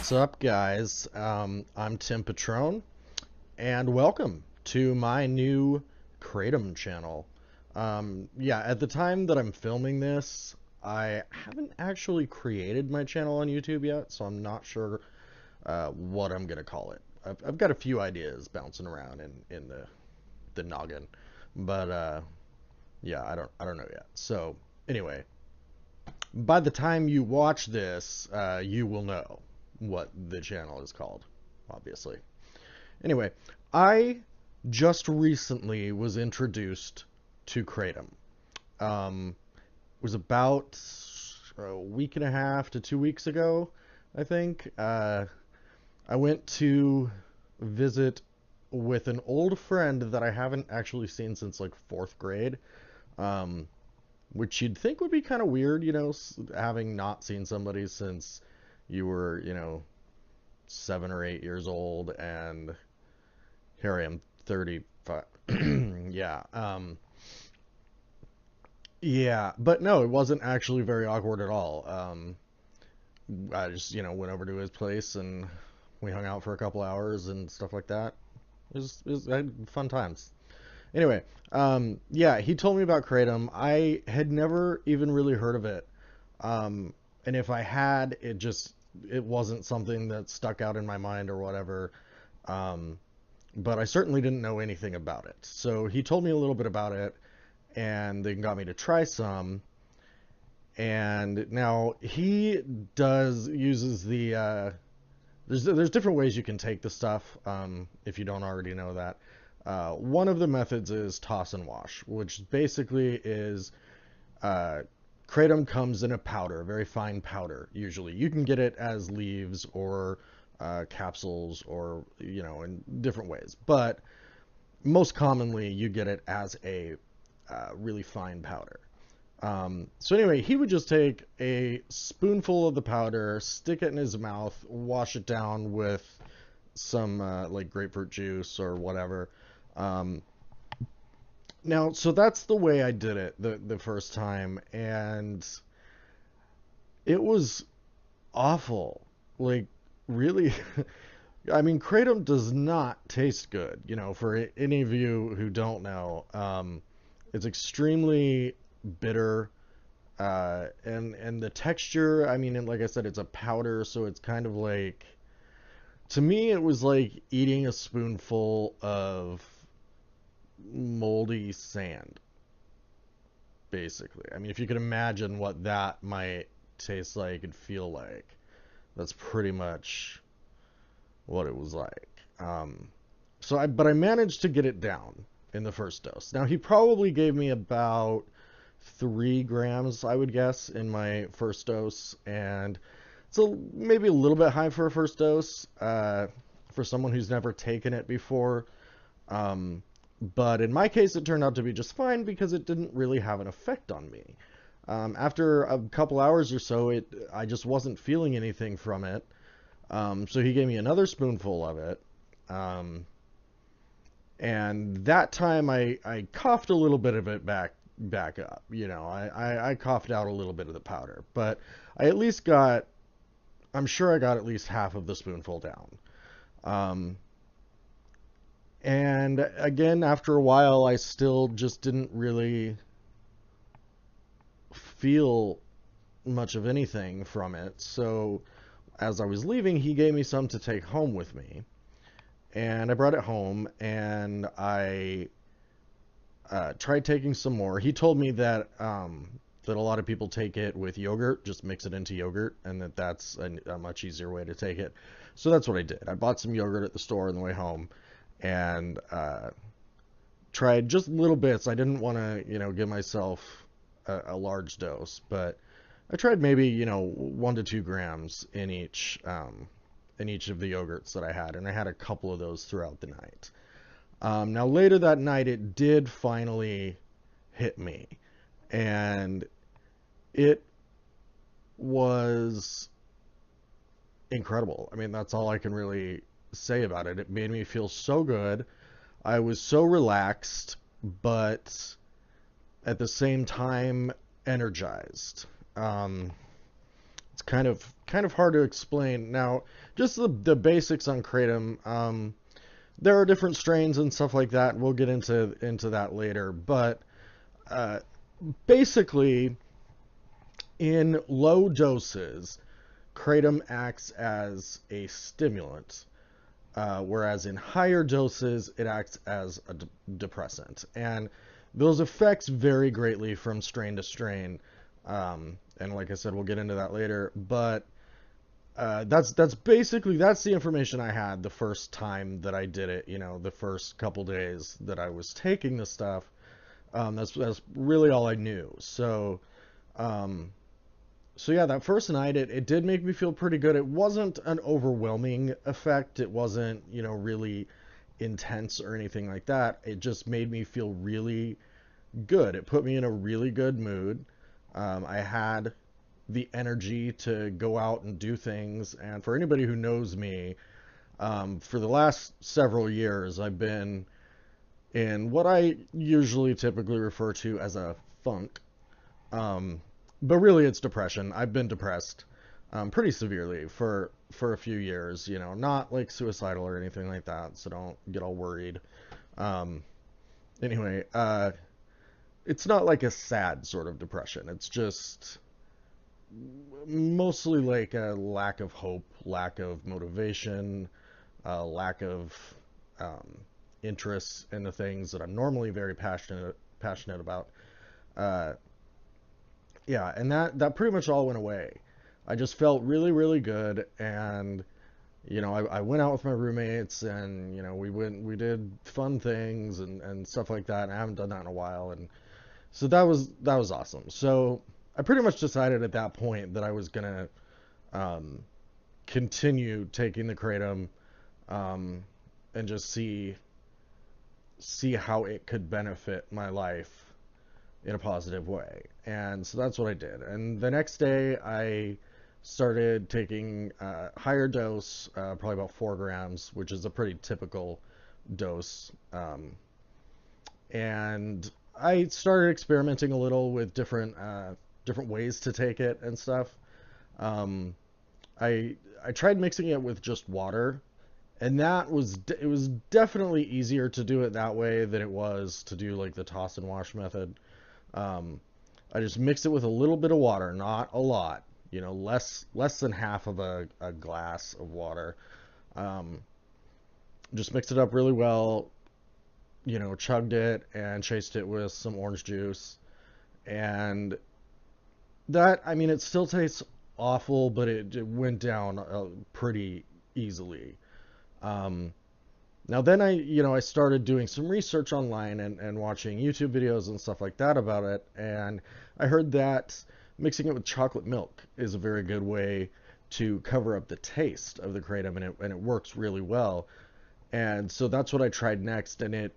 What's up, guys? I'm Tim Patrone, and welcome to my new Kratom channel. Yeah, at the time that I'm filming this, I haven't actually created my channel on YouTube yet, so I'm not sure what I'm gonna call it. I've got a few ideas bouncing around in the noggin, but yeah, I don't know yet. So anyway, by the time you watch this, you will know what the channel is called, obviously. Anyway, I just recently was introduced to Kratom. It was about a week and a half to 2 weeks ago, I think. I went to visit with an old friend that I haven't actually seen since like fourth grade. Um, which you'd think would be kind of weird, having not seen somebody since you were, 7 or 8 years old, and here I am, 35. Yeah, yeah, but no, it wasn't actually very awkward at all. I just, went over to his place and we hung out for a couple hours and stuff like that. I had fun times. Anyway, yeah, he told me about Kratom. I had never even really heard of it. And if I had, it wasn't something that stuck out in my mind or whatever. Um, but I certainly didn't know anything about it. So he told me a little bit about it and then got me to try some. And now he uses there's different ways you can take the stuff, if you don't already know that. One of the methods is toss and wash, which basically is kratom comes in a powder, a very fine powder. Usually, you can get it as leaves or capsules, or in different ways. But most commonly, you get it as a really fine powder. So anyway, he would just take a spoonful of the powder, stick it in his mouth, wash it down with some like grapefruit juice or whatever. Um, Now, so that's the way I did it the first time, and it was awful. Like, really, I mean, kratom does not taste good. For any of you who don't know, it's extremely bitter, and the texture. I mean, and like I said, it's a powder, so it's kind of like, to me, it was like eating a spoonful of moldy sand, basically. I mean, if you could imagine what that might taste like and feel like, that's pretty much what it was like. But I managed to get it down in the first dose. Now, he probably gave me about 3 grams, I would guess, in my first dose, and it's maybe a little bit high for a first dose, for someone who's never taken it before. But in my case, it turned out to be just fine because it didn't really have an effect on me. After a couple hours or so, I just wasn't feeling anything from it. So he gave me another spoonful of it. And that time I coughed a little bit of it back up. I coughed out a little bit of the powder. But I'm sure I got at least half of the spoonful down. And again, after a while, I still just didn't really feel much of anything from it. So as I was leaving, he gave me some to take home with me. And I brought it home, and I tried taking some more. He told me that a lot of people take it with yogurt, just mix it into yogurt, and that's a much easier way to take it. So that's what I did. I bought some yogurt at the store on the way home, and tried just little bits. I didn't want to, give myself a large dose, but I tried maybe, 1 to 2 grams in each of the yogurts that I had, and I had a couple of those throughout the night. Now later that night, it did finally hit me, and it was incredible. I mean, that's all I can really say about it. It made me feel so good. I was so relaxed, but at the same time energized. It's it's kind of hard to explain. Now, just the basics on Kratom. There are different strains and stuff like that. We'll get into that later, but uh, basically, in low doses, kratom acts as a stimulant, whereas in higher doses, it acts as a depressant. And those effects vary greatly from strain to strain. And like I said, we'll get into that later. But that's basically that's the information I had the first time that I did it. The first couple days that I was taking the stuff. That's really all I knew. Um, so yeah, that first night it did make me feel pretty good. It wasn't an overwhelming effect. It wasn't, really intense or anything like that. It just made me feel really good. It put me in a really good mood. I had the energy to go out and do things. And for anybody who knows me, for the last several years, I've been in what I usually typically refer to as a funk. Um, but really, it's depression. I've been depressed pretty severely for a few years. Not like suicidal or anything like that. So don't get all worried. Um, anyway, it's not like a sad sort of depression. It's just mostly like a lack of hope, lack of motivation, lack of um, interest in the things that I'm normally very passionate about. Uh, yeah, and that pretty much all went away. I just felt really, really good, and I went out with my roommates, and we did fun things and stuff like that. And I haven't done that in a while, and so that was awesome. So I pretty much decided at that point that I was gonna um, continue taking the kratom, um, and just see how it could benefit my life in a positive way. And so that's what I did. And the next day, I started taking higher dose, probably about 4 grams, which is a pretty typical dose. And I started experimenting a little with different ways to take it and stuff. Um, I tried mixing it with just water, and it was definitely easier to do it that way than it was to do like the toss and wash method. Um, I just mixed it with a little bit of water, not a lot, less than half of a glass of water. Um, just mixed it up really well, chugged it and chased it with some orange juice. And I mean, it still tastes awful, but it went down pretty easily. Um, Now then I started doing some research online and watching YouTube videos and stuff like that about it, and I heard that mixing it with chocolate milk is a very good way to cover up the taste of the kratom, and it works really well. And so that's what I tried next, and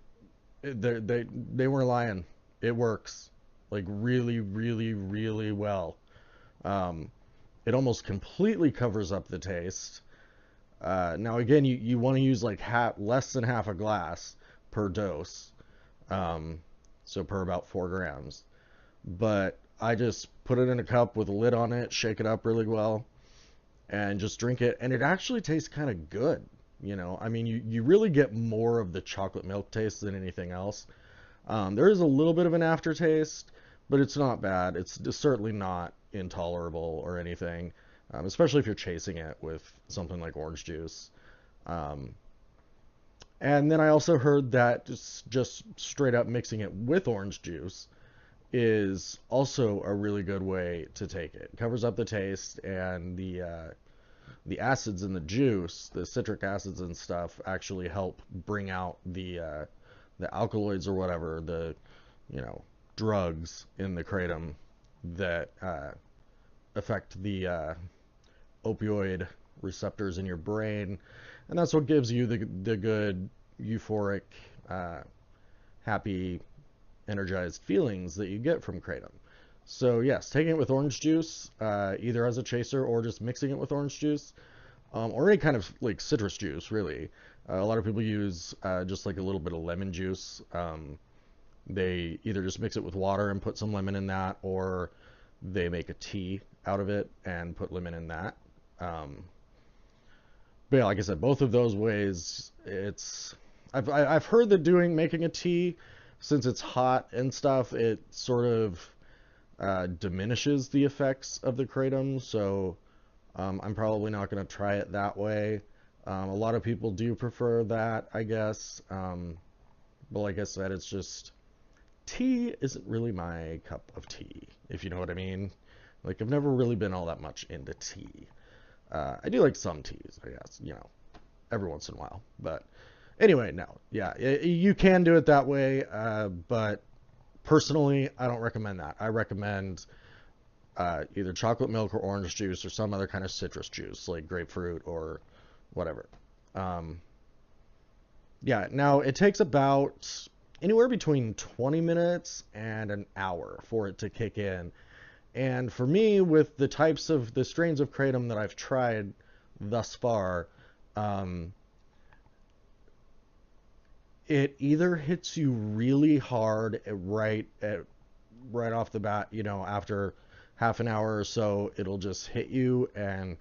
they weren't lying. It works like really, really, really well. Um, it almost completely covers up the taste. Now again, you want to use like less than half a glass per dose, um, so per about 4 grams. But I just put it in a cup with a lid on it, shake it up really well, and just drink it. And it actually tastes kind of good. I mean, you really get more of the chocolate milk taste than anything else. There is a little bit of an aftertaste, but it's not bad. It's certainly not intolerable or anything, especially if you're chasing it with something like orange juice. Um, and then I also heard that just straight up mixing it with orange juice is also a really good way to take it. It covers up the taste, and the acids in the juice, the citric acids and stuff, actually help bring out the alkaloids or whatever, the you know drugs in the kratom that affect the opioid receptors in your brain, and that's what gives you the good euphoric, uh, happy, energized feelings that you get from kratom. So yes, taking it with orange juice, either as a chaser or just mixing it with orange juice, or any kind of like citrus juice, really. A lot of people use just like a little bit of lemon juice. They either just mix it with water and put some lemon in that, or they make a tea out of it and put lemon in that. Um, but yeah, like I said, both of those ways, I've heard that making a tea, since it's hot and stuff, it sort of diminishes the effects of the kratom. So I'm probably not going to try it that way. A lot of people do prefer that, I guess. But like I said, it's just tea isn't really my cup of tea, if you know what I mean. Like, I've never really been all that much into tea. I do like some teas, I guess, every once in a while. But anyway, no, yeah, you can do it that way, but personally, I don't recommend that. I recommend either chocolate milk or orange juice or some other kind of citrus juice, like grapefruit or whatever. Um, yeah, now it takes about anywhere between 20 minutes and an hour for it to kick in. And for me, with the strains of kratom that I've tried thus far, um, it either hits you really hard right off the bat, after half an hour or so, it'll just hit you. And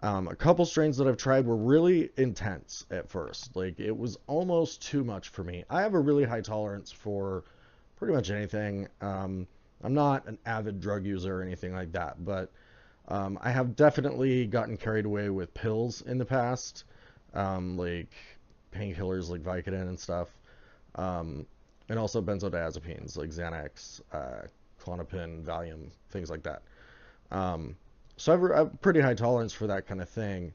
a couple strains that I've tried were really intense at first. Like, it was almost too much for me. I have a really high tolerance for pretty much anything. I'm not an avid drug user or anything like that, but I have definitely gotten carried away with pills in the past, like painkillers like Vicodin and stuff, um, and also benzodiazepines like Xanax, Klonopin, Valium, things like that. Um, so I've pretty high tolerance for that kind of thing,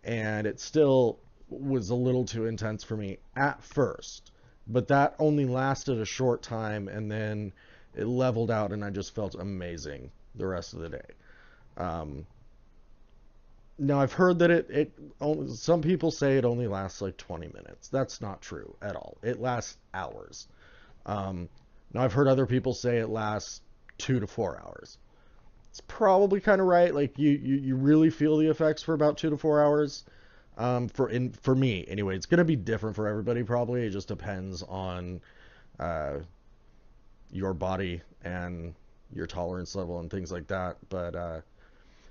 and it still was a little too intense for me at first. But that only lasted a short time, and then it leveled out, and I just felt amazing the rest of the day. Um, Now I've heard that some people say it only lasts like 20 minutes. That's not true at all. It lasts hours. Um, Now I've heard other people say it lasts 2 to 4 hours. It's probably kind of right. Like, you really feel the effects for about 2 to 4 hours. For me anyway, it's gonna be different for everybody probably. It just depends on uh, your body and your tolerance level and things like that. But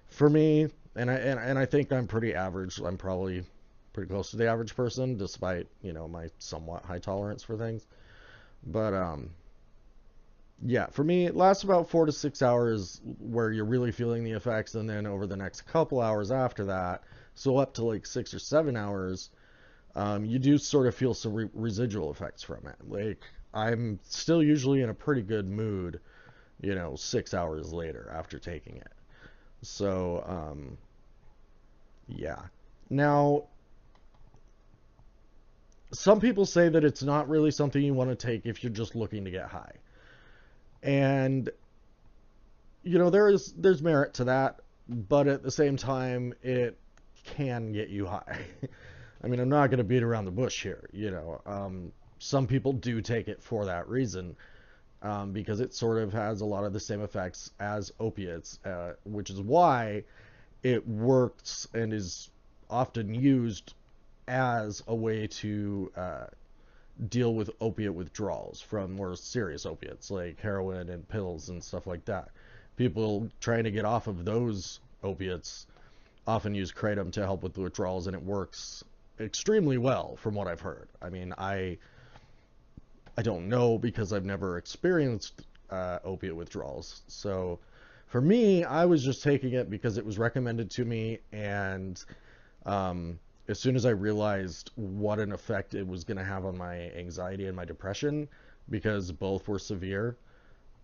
for me, and I think I'm pretty average. I'm probably pretty close to the average person, despite my somewhat high tolerance for things. But yeah, for me, it lasts about 4 to 6 hours where you're really feeling the effects, and then over the next couple hours after that, so up to like 6 or 7 hours, you do sort of feel some residual effects from it. Like, I'm still usually in a pretty good mood, 6 hours later after taking it. So, yeah. Now, some people say that it's not really something you want to take if you're just looking to get high. And there's merit to that, but at the same time, it can get you high. I mean, I'm not going to beat around the bush here. Some people do take it for that reason, because it sort of has a lot of the same effects as opiates, which is why it works and is often used as a way to deal with opiate withdrawals from more serious opiates like heroin and pills and stuff like that. People trying to get off of those opiates often use kratom to help with the withdrawals, and it works extremely well from what I've heard. I mean, I don't know because I've never experienced opiate withdrawals. So for me, I was just taking it because it was recommended to me, and as soon as I realized what an effect it was going to have on my anxiety and my depression, because both were severe,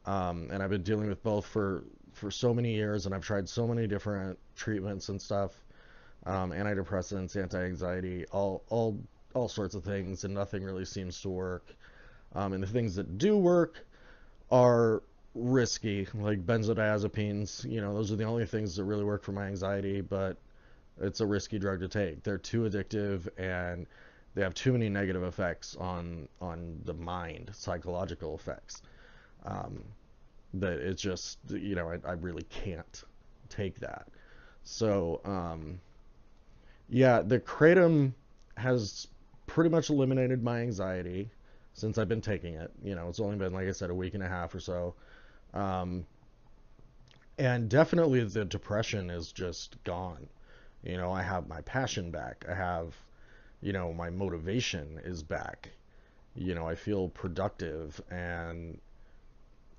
and I've been dealing with both for so many years, and I've tried so many different treatments and stuff, antidepressants, anti-anxiety, all sorts of things, and nothing really seems to work. And the things that do work are risky, like benzodiazepines. Those are the only things that really work for my anxiety, but it's a risky drug to take. They're too addictive, and they have too many negative effects on the mind, psychological effects. Um, that it's just, I really can't take that. So, yeah, the kratom has pretty much eliminated my anxiety since I've been taking it. It's only been, like I said, a week and a half or so. Um, And definitely the depression is just gone. You know, I have my passion back. I have, you know, my motivation is back. You know, I feel productive, and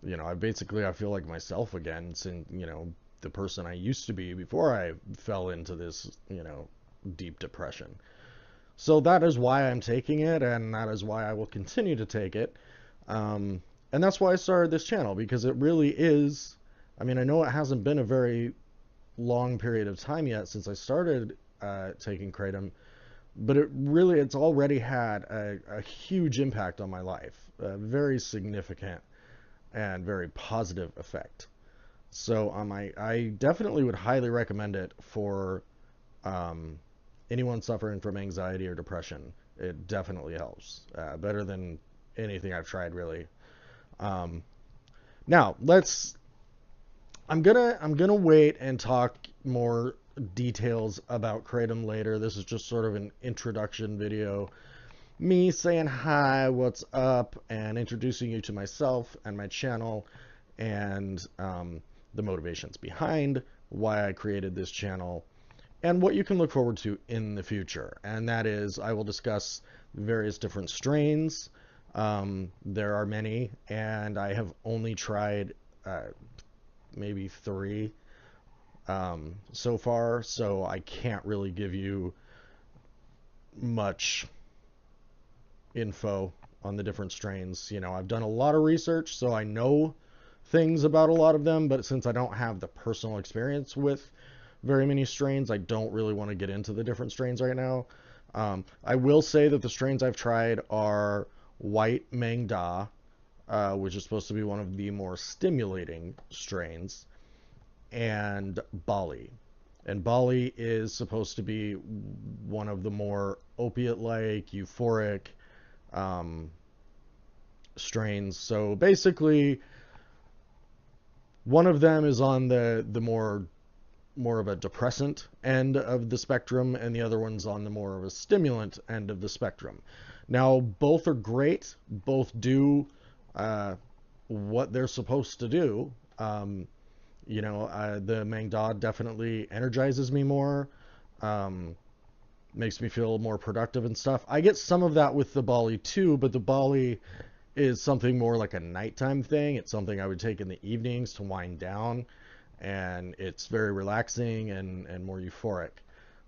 you know, I feel like myself again, since, you know, the person I used to be before I fell into this, you know, deep depression. So that is why I'm taking it, and that is why I will continue to take it. And that's why I started this channel, because it really is. I mean, I know it hasn't been a very long period of time yet since I started taking kratom, but it's already had a huge impact on my life, a very significant and very positive effect. So I definitely would highly recommend it for um, anyone suffering from anxiety or depression. It definitely helps, better than anything I've tried, really. Um, Now let's. I'm gonna wait and talk more details about kratom later. This is just sort of an introduction video, me saying hi, what's up, and introducing you to myself and my channel, and the motivations behind why I created this channel, and what you can look forward to in the future. And that is, I will discuss various different strains. There are many, and I have only tried maybe 3 so far, so I can't really give you much info on the different strains. You know, I've done a lot of research, so I know things about a lot of them, but since I don't have the personal experience with very many strains, I don't really want to get into the different strains right now. I will say that the strains I've tried are White Mang Da, which is supposed to be one of the more stimulating strains, and Bali. And Bali is supposed to be one of the more opiate-like, euphoric um, strains. So basically, one of them is on the more of a depressant end of the spectrum, and the other one's on the more of a stimulant end of the spectrum. Now, both are great. Both do what they're supposed to do. You know, the Mang Da definitely energizes me more, um, makes me feel more productive and stuff. I get some of that with the Bali too, but the Bali is something more like a nighttime thing. It's something I would take in the evenings to wind down, and it's very relaxing and more euphoric.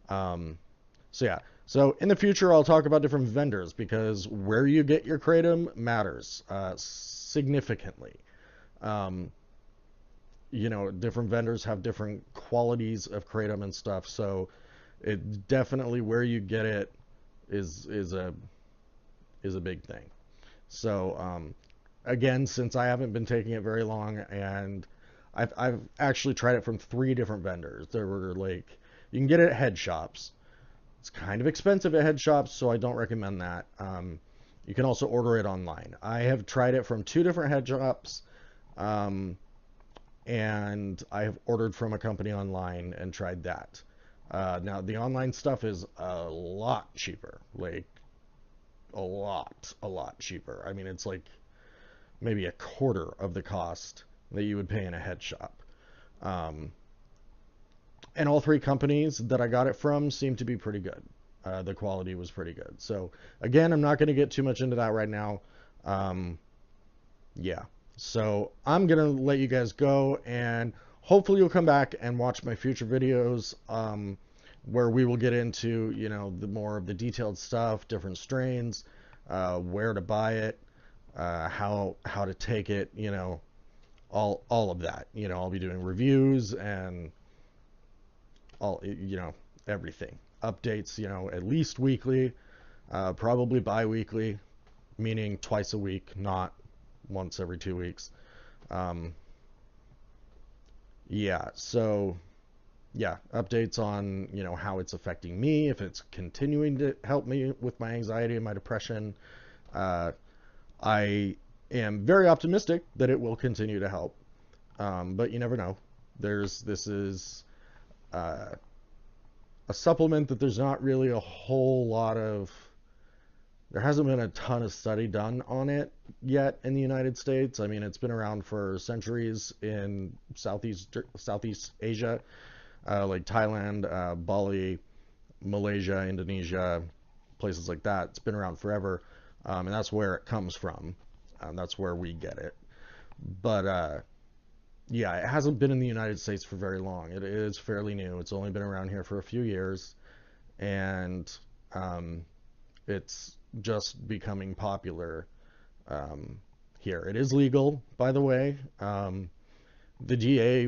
Um, so yeah. So in the future, I'll talk about different vendors, because where you get your kratom matters significantly. Um, you know, different vendors have different qualities of kratom and stuff, so it definitely, where you get it is a big thing. So again, since I haven't been taking it very long, and I've actually tried it from 3 different vendors. There were, like, you can get it at head shops. It's kind of expensive at head shops, so I don't recommend that. You can also order it online. I have tried it from 2 different head shops. And I have ordered from a company online and tried that. Now, the online stuff is a lot cheaper, like a lot cheaper. I mean, it's like maybe a quarter of the cost that you would pay in a head shop. Um, and all 3 companies that I got it from seemed to be pretty good. The quality was pretty good. So, again, I'm not going to get too much into that right now. Yeah. So I'm going to let you guys go, and hopefully you'll come back and watch my future videos, where we will get into, you know, the more of the detailed stuff, different strains, where to buy it, how to take it, you know, all of that. You know, I'll be doing reviews and all, you know, everything. Updates, you know, at least weekly, probably bi-weekly, meaning twice a week, not once every 2 weeks. Um, yeah, so yeah, updates on, you know, how it's affecting me, if it's continuing to help me with my anxiety and my depression. I am very optimistic that it will continue to help, but you never know. This is a supplement that there's not really a whole lot of there hasn't been a ton of study done on it yet in the United States. I mean, it's been around for centuries in Southeast Asia, like Thailand, Bali, Malaysia, Indonesia, places like that. It's been around forever, and that's where it comes from. That's where we get it. But yeah, it hasn't been in the United States for very long. It is fairly new. It's only been around here for a few years, and it's just becoming popular here. It is legal, by the way. The DEA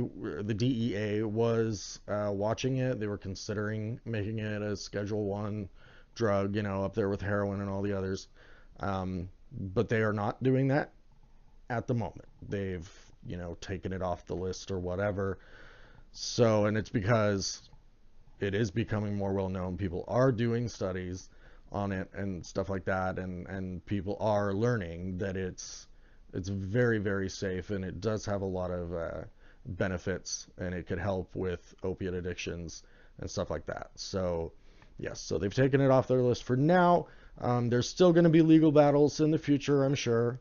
was watching it. They were considering making it a Schedule One drug, up there with heroin and all the others. But they are not doing that at the moment. They've, taken it off the list or whatever. So, and it's because it is becoming more well known. People are doing studies on it and stuff like that, and people are learning that it's very, very safe, and it does have a lot of benefits, and it could help with opiate addictions and stuff like that. So yes, so they've taken it off their list for now. There's still going to be legal battles in the future, I'm sure,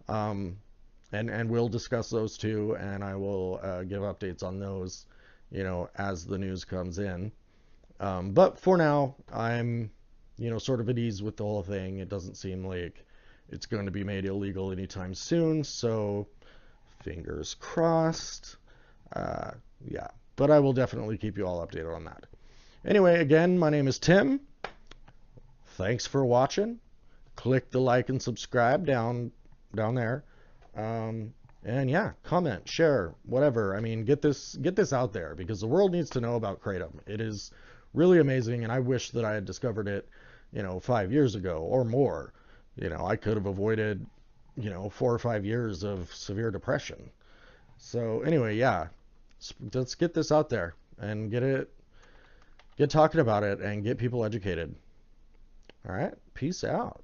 and we'll discuss those too, and I will give updates on those, as the news comes in. But for now, I'm, sort of at ease with the whole thing. It doesn't seem like it's going to be made illegal anytime soon, so fingers crossed. Yeah, but I will definitely keep you all updated on that. Anyway, again, my name is Tim. Thanks for watching. Click the like and subscribe down there. And yeah, comment, share, whatever. I mean, get this out there, because the world needs to know about Kratom. It is really amazing, and I wish that I had discovered it, 5 years ago or more. I could have avoided, 4 or 5 years of severe depression. So anyway, yeah, let's get this out there and get talking about it and get people educated. All right, peace out.